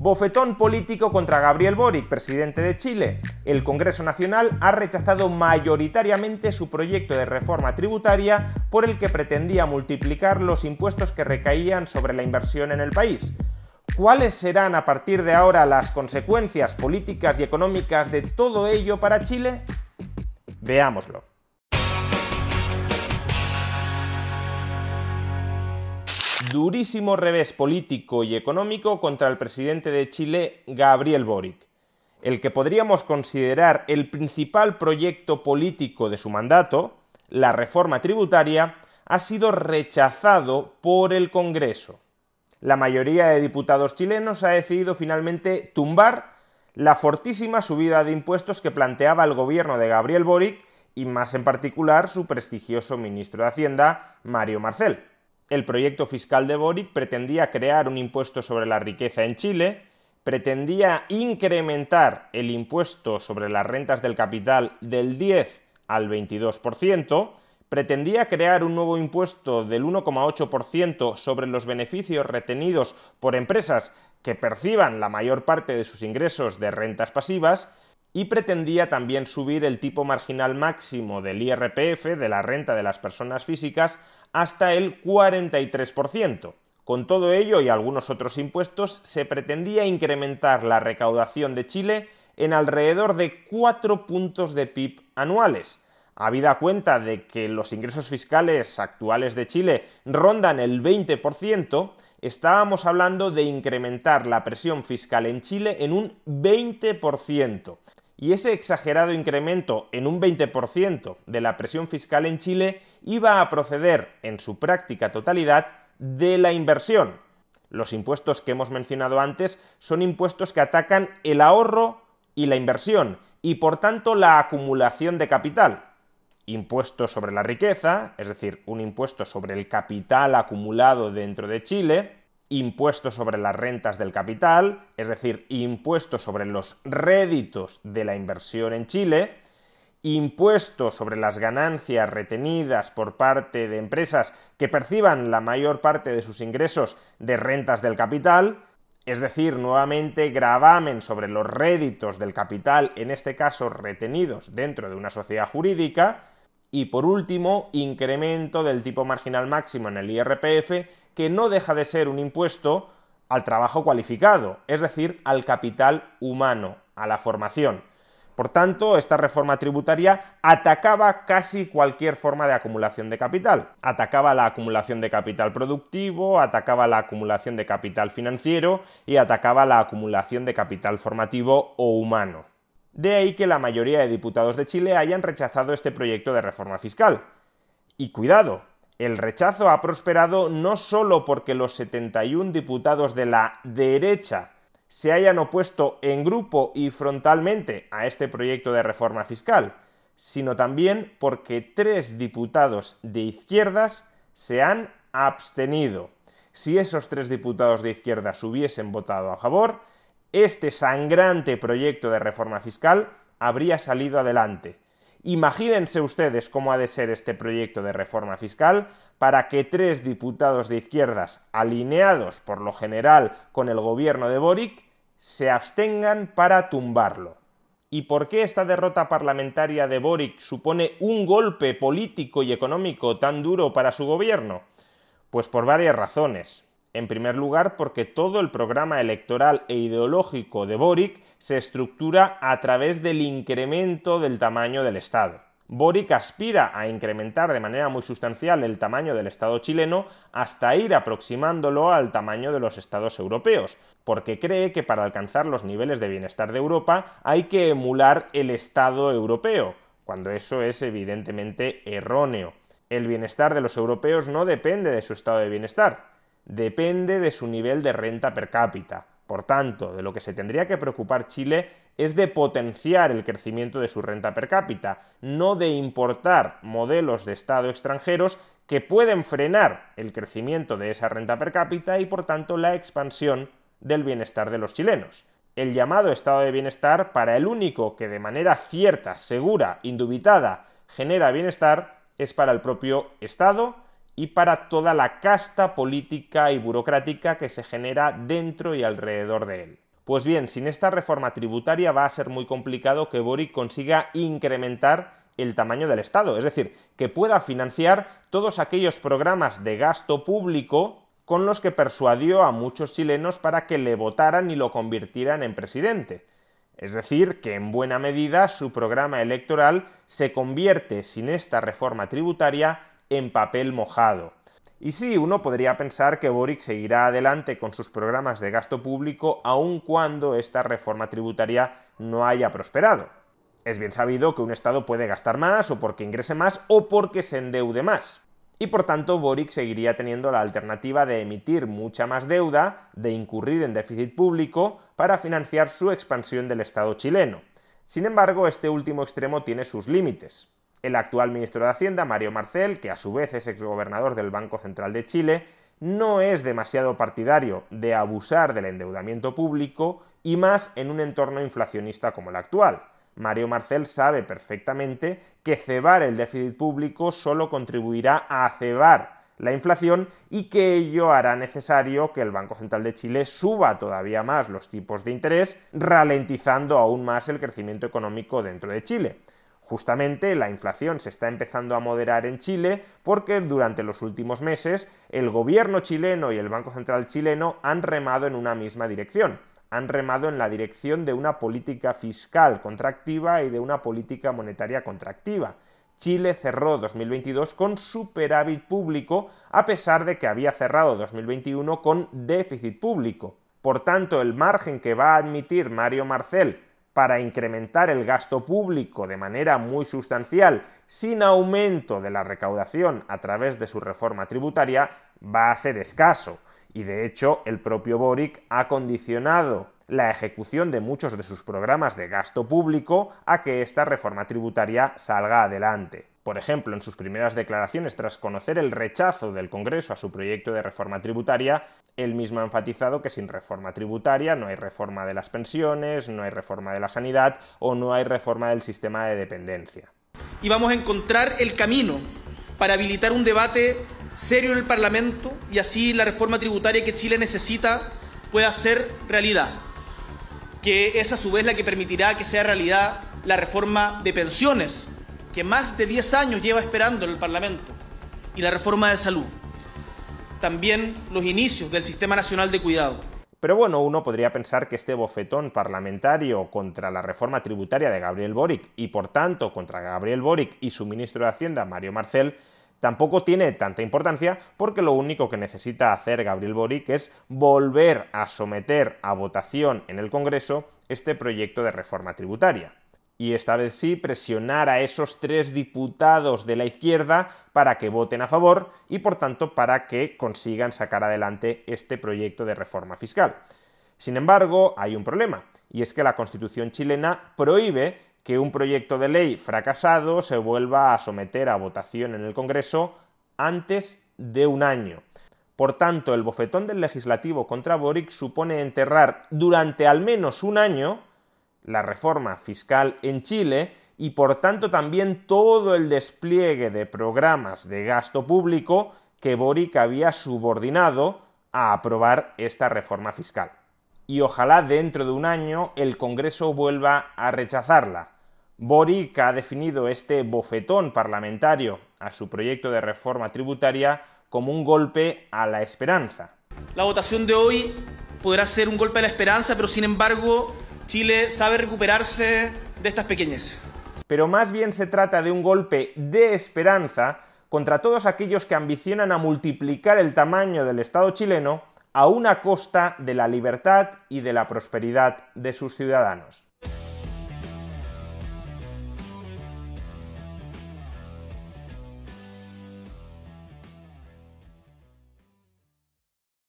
Bofetón político contra Gabriel Boric, presidente de Chile. El Congreso Nacional ha rechazado mayoritariamente su proyecto de reforma tributaria por el que pretendía multiplicar los impuestos que recaían sobre la inversión en el país. ¿Cuáles serán a partir de ahora las consecuencias políticas y económicas de todo ello para Chile? Veámoslo. Durísimo revés político y económico contra el presidente de Chile, Gabriel Boric. El que podríamos considerar el principal proyecto político de su mandato, la reforma tributaria, ha sido rechazado por el Congreso. La mayoría de diputados chilenos ha decidido finalmente tumbar la fortísima subida de impuestos que planteaba el gobierno de Gabriel Boric y más en particular su prestigioso ministro de Hacienda, Mario Marcel. El proyecto fiscal de Boric pretendía crear un impuesto sobre la riqueza en Chile, pretendía incrementar el impuesto sobre las rentas del capital del 10 al 22%, pretendía crear un nuevo impuesto del 1,8% sobre los beneficios retenidos por empresas que perciban la mayor parte de sus ingresos de rentas pasivas y pretendía también subir el tipo marginal máximo del IRPF, de la renta de las personas físicas, hasta el 43%. Con todo ello y algunos otros impuestos, se pretendía incrementar la recaudación de Chile en alrededor de 4 puntos de PIB anuales. Habida cuenta de que los ingresos fiscales actuales de Chile rondan el 20%, estábamos hablando de incrementar la presión fiscal en Chile en un 20%. Y ese exagerado incremento en un 20% de la presión fiscal en Chile iba a proceder en su práctica totalidad de la inversión. Los impuestos que hemos mencionado antes son impuestos que atacan el ahorro y la inversión y por tanto la acumulación de capital. Impuesto sobre la riqueza, es decir, un impuesto sobre el capital acumulado dentro de Chile, impuesto sobre las rentas del capital, es decir, impuesto sobre los réditos de la inversión en Chile, impuesto sobre las ganancias retenidas por parte de empresas que perciban la mayor parte de sus ingresos de rentas del capital, es decir, nuevamente gravamen sobre los réditos del capital, en este caso retenidos dentro de una sociedad jurídica, y por último, incremento del tipo marginal máximo en el IRPF, que no deja de ser un impuesto al trabajo cualificado, es decir, al capital humano, a la formación. Por tanto, esta reforma tributaria atacaba casi cualquier forma de acumulación de capital. Atacaba la acumulación de capital productivo, atacaba la acumulación de capital financiero y atacaba la acumulación de capital formativo o humano. De ahí que la mayoría de diputados de Chile hayan rechazado este proyecto de reforma fiscal. Y cuidado, el rechazo ha prosperado no solo porque los 71 diputados de la derecha se hayan opuesto en grupo y frontalmente a este proyecto de reforma fiscal, sino también porque 3 diputados de izquierdas se han abstenido. Si esos 3 diputados de izquierdas hubiesen votado a favor, este sangrante proyecto de reforma fiscal habría salido adelante. Imagínense ustedes cómo ha de ser este proyecto de reforma fiscal para que 3 diputados de izquierdas, alineados por lo general con el gobierno de Boric, se abstengan para tumbarlo. ¿Y por qué esta derrota parlamentaria de Boric supone un golpe político y económico tan duro para su gobierno? Pues por varias razones. En primer lugar, porque todo el programa electoral e ideológico de Boric se estructura a través del incremento del tamaño del Estado. Boric aspira a incrementar de manera muy sustancial el tamaño del Estado chileno hasta ir aproximándolo al tamaño de los Estados europeos, porque cree que para alcanzar los niveles de bienestar de Europa hay que emular el Estado europeo, cuando eso es evidentemente erróneo. El bienestar de los europeos no depende de su estado de bienestar, depende de su nivel de renta per cápita. Por tanto, de lo que se tendría que preocupar Chile es de potenciar el crecimiento de su renta per cápita, no de importar modelos de Estado extranjeros que pueden frenar el crecimiento de esa renta per cápita y, por tanto, la expansión del bienestar de los chilenos. El llamado estado de bienestar, para el único que de manera cierta, segura, indubitada, genera bienestar, es para el propio Estado y para toda la casta política y burocrática que se genera dentro y alrededor de él. Pues bien, sin esta reforma tributaria va a ser muy complicado que Boric consiga incrementar el tamaño del Estado, es decir, que pueda financiar todos aquellos programas de gasto público con los que persuadió a muchos chilenos para que le votaran y lo convirtieran en presidente. Es decir, que en buena medida su programa electoral se convierte sin esta reforma tributaria en papel mojado. Y sí, uno podría pensar que Boric seguirá adelante con sus programas de gasto público aun cuando esta reforma tributaria no haya prosperado. Es bien sabido que un Estado puede gastar más o porque ingrese más o porque se endeude más. Y por tanto Boric seguiría teniendo la alternativa de emitir mucha más deuda, de incurrir en déficit público para financiar su expansión del Estado chileno. Sin embargo, este último extremo tiene sus límites. El actual ministro de Hacienda, Mario Marcel, que a su vez es exgobernador del Banco Central de Chile, no es demasiado partidario de abusar del endeudamiento público y más en un entorno inflacionista como el actual. Mario Marcel sabe perfectamente que cebar el déficit público solo contribuirá a cebar la inflación y que ello hará necesario que el Banco Central de Chile suba todavía más los tipos de interés, ralentizando aún más el crecimiento económico dentro de Chile. Justamente la inflación se está empezando a moderar en Chile porque durante los últimos meses el gobierno chileno y el Banco Central chileno han remado en una misma dirección. Han remado en la dirección de una política fiscal contractiva y de una política monetaria contractiva. Chile cerró 2022 con superávit público a pesar de que había cerrado 2021 con déficit público. Por tanto, el margen que va a admitir Mario Marcel para incrementar el gasto público de manera muy sustancial sin aumento de la recaudación a través de su reforma tributaria va a ser escaso. Y de hecho, el propio Boric ha condicionado la ejecución de muchos de sus programas de gasto público a que esta reforma tributaria salga adelante. Por ejemplo, en sus primeras declaraciones tras conocer el rechazo del Congreso a su proyecto de reforma tributaria, él mismo ha enfatizado que sin reforma tributaria no hay reforma de las pensiones, no hay reforma de la sanidad o no hay reforma del sistema de dependencia. Y vamos a encontrar el camino para habilitar un debate serio en el Parlamento y así la reforma tributaria que Chile necesita pueda ser realidad, que es a su vez la que permitirá que sea realidad la reforma de pensiones, que más de 10 años lleva esperando en el Parlamento, y la reforma de salud. También los inicios del Sistema Nacional de Cuidado. Pero bueno, uno podría pensar que este bofetón parlamentario contra la reforma tributaria de Gabriel Boric y por tanto contra Gabriel Boric y su ministro de Hacienda, Mario Marcel, tampoco tiene tanta importancia porque lo único que necesita hacer Gabriel Boric es volver a someter a votación en el Congreso este proyecto de reforma tributaria. Y esta vez sí presionar a esos 3 diputados de la izquierda para que voten a favor y por tanto para que consigan sacar adelante este proyecto de reforma fiscal. Sin embargo, hay un problema, y es que la Constitución chilena prohíbe que un proyecto de ley fracasado se vuelva a someter a votación en el Congreso antes de un año. Por tanto, el bofetón del legislativo contra Boric supone enterrar durante al menos un año la reforma fiscal en Chile y por tanto también todo el despliegue de programas de gasto público que Boric había subordinado a aprobar esta reforma fiscal. Y ojalá dentro de un año el Congreso vuelva a rechazarla. Boric ha definido este bofetón parlamentario a su proyecto de reforma tributaria como un golpe a la esperanza. La votación de hoy podrá ser un golpe a la esperanza, pero sin embargo Chile sabe recuperarse de estas pequeñeces. Pero más bien se trata de un golpe de esperanza contra todos aquellos que ambicionan a multiplicar el tamaño del Estado chileno a una costa de la libertad y de la prosperidad de sus ciudadanos.